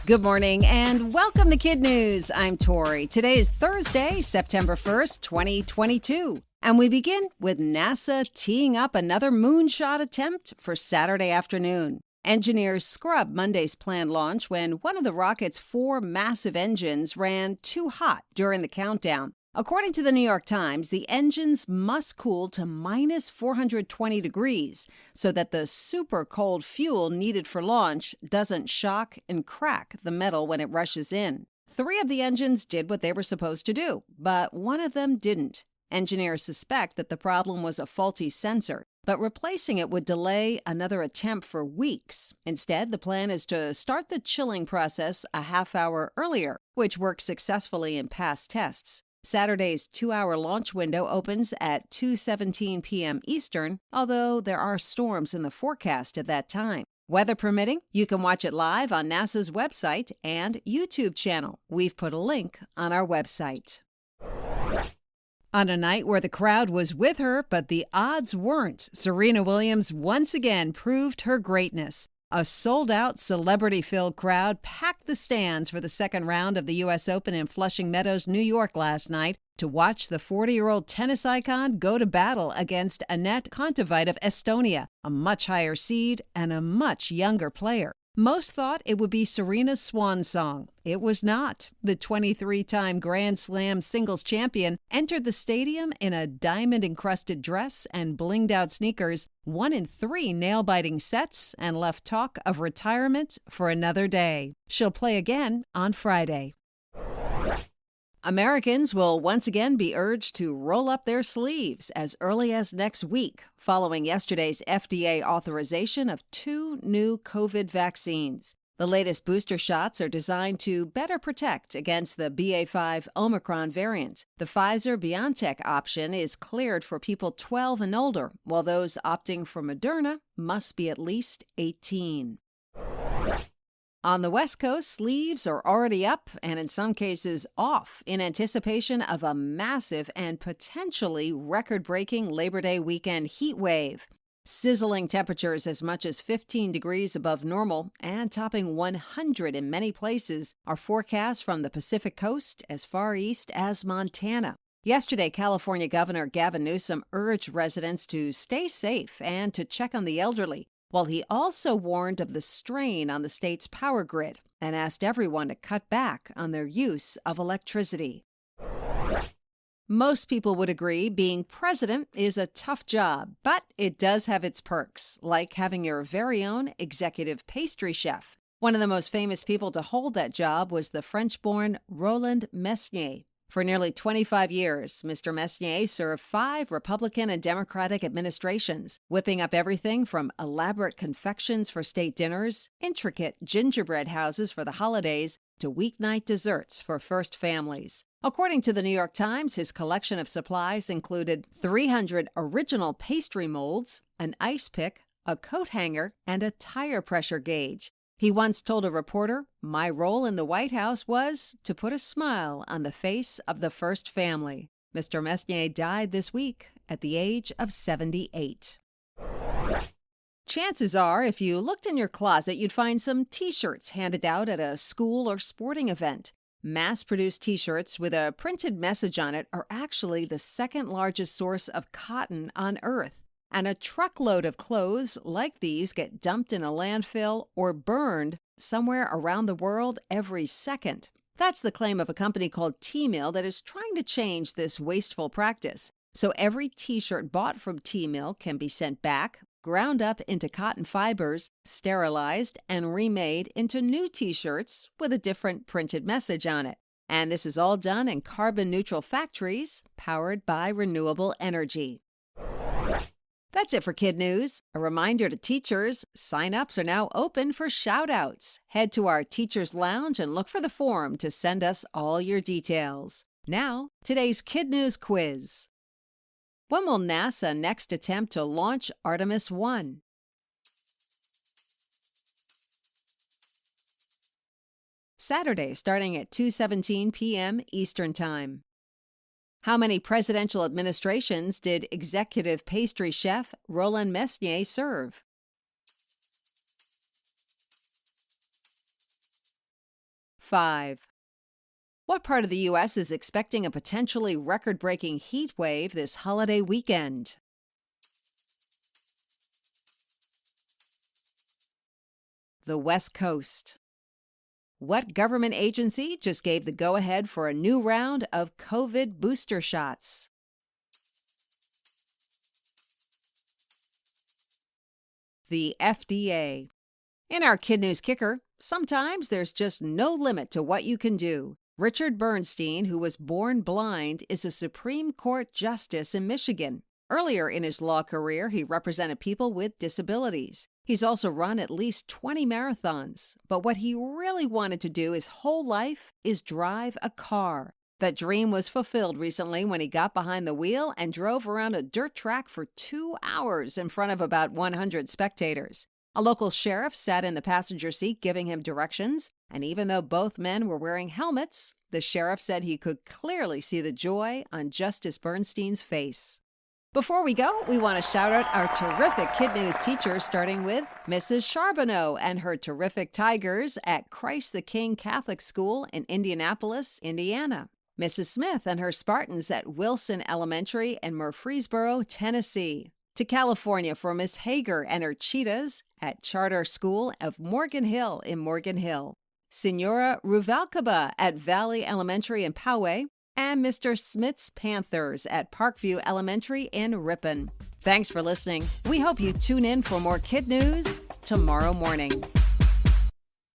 Good morning and welcome to KidNuz. I'm Tori. Today is Thursday, September 1st, 2022. And we begin with NASA teeing up another moonshot attempt for Saturday afternoon. Engineers scrubbed Monday's planned launch when one of the rocket's four massive engines ran too hot during the countdown. According to the New York Times, the engines must cool to minus 420 degrees so that the super cold fuel needed for launch doesn't shock and crack the metal when it rushes in. Three of the engines did what they were supposed to do, but one of them didn't. Engineers suspect that the problem was a faulty sensor, but replacing it would delay another attempt for weeks. Instead, the plan is to start the chilling process a half hour earlier, which worked successfully in past tests. Saturday's 2-hour launch window opens at 2:17 p.m. Eastern, although there are storms in the forecast at that time. Weather permitting, you can watch it live on NASA's website and YouTube channel. We've put a link on our website. On a night where the crowd was with her, but the odds weren't, Serena Williams once again proved her greatness. A sold-out, celebrity-filled crowd packed the stands for the second round of the U.S. Open in Flushing Meadows, New York last night to watch the 40-year-old tennis icon go to battle against Anett Kontaveit of Estonia, a much higher seed and a much younger player. Most thought it would be Serena's swan song. It was not. The 23-time Grand Slam singles champion entered the stadium in a diamond-encrusted dress and blinged-out sneakers, won in 3 nail-biting sets, and left talk of retirement for another day. She'll play again on Friday. Americans will once again be urged to roll up their sleeves as early as next week, following yesterday's FDA authorization of 2 new COVID vaccines. The latest booster shots are designed to better protect against the BA.5 Omicron variant. The Pfizer-BioNTech option is cleared for people 12 and older, while those opting for Moderna must be at least 18. On the West Coast, sleeves are already up and in some cases off in anticipation of a massive and potentially record-breaking Labor Day weekend heat wave. Sizzling temperatures as much as 15 degrees above normal and topping 100 in many places are forecast from the Pacific Coast as far east as Montana. Yesterday, California Governor Gavin Newsom urged residents to stay safe and to check on the elderly, while he also warned of the strain on the state's power grid and asked everyone to cut back on their use of electricity. Most people would agree being president is a tough job, but it does have its perks, like having your very own executive pastry chef. One of the most famous people to hold that job was the French-born Roland Messier. For nearly 25 years, Mr. Messier served 5 Republican and Democratic administrations, whipping up everything from elaborate confections for state dinners, intricate gingerbread houses for the holidays, to weeknight desserts for first families. According to the New York Times, his collection of supplies included 300 original pastry molds, an ice pick, a coat hanger, and a tire pressure gauge. He once told a reporter, "My role in the White House was to put a smile on the face of the first family." Mr. Messier died this week at the age of 78. Chances are, if you looked in your closet, you'd find some T-shirts handed out at a school or sporting event. Mass-produced T-shirts with a printed message on it are actually the second largest source of cotton on Earth. And a truckload of clothes like these get dumped in a landfill or burned somewhere around the world every second. That's the claim of a company called T-Mill that is trying to change this wasteful practice. So every T-shirt bought from T-Mill can be sent back, ground up into cotton fibers, sterilized, and remade into new T-shirts with a different printed message on it. And this is all done in carbon-neutral factories powered by renewable energy. That's it for KidNuz. A reminder to teachers, sign-ups are now open for shout-outs. Head to our Teachers Lounge and look for the form to send us all your details. Now, today's KidNuz quiz. When will NASA next attempt to launch Artemis 1? Saturday, starting at 2:17 p.m. Eastern Time. How many presidential administrations did executive pastry chef Roland Messier serve? 5. What part of the U.S. is expecting a potentially record-breaking heat wave this holiday weekend? The West Coast. What government agency just gave the go-ahead for a new round of COVID booster shots? The FDA. In our KidNuz Kicker, sometimes there's just no limit to what you can do. Richard Bernstein, who was born blind, is a Supreme Court justice in Michigan. Earlier in his law career, he represented people with disabilities. He's also run at least 20 marathons. But what he really wanted to do his whole life is drive a car. That dream was fulfilled recently when he got behind the wheel and drove around a dirt track for 2 hours in front of about 100 spectators. A local sheriff sat in the passenger seat giving him directions, and even though both men were wearing helmets, the sheriff said he could clearly see the joy on Justice Bernstein's face. Before we go, we want to shout out our terrific KidNuz teachers, starting with Mrs. Charbonneau and her terrific Tigers at Christ the King Catholic School in Indianapolis, Indiana. Mrs. Smith and her Spartans at Wilson Elementary in Murfreesboro, Tennessee. To California for Miss Hager and her Cheetahs at Charter School of Morgan Hill in Morgan Hill. Senora Ruvalcaba at Valley Elementary in Poway, and Mr. Smith's Panthers at Parkview Elementary in Ripon. Thanks for listening. We hope you tune in for more KidNuz tomorrow morning.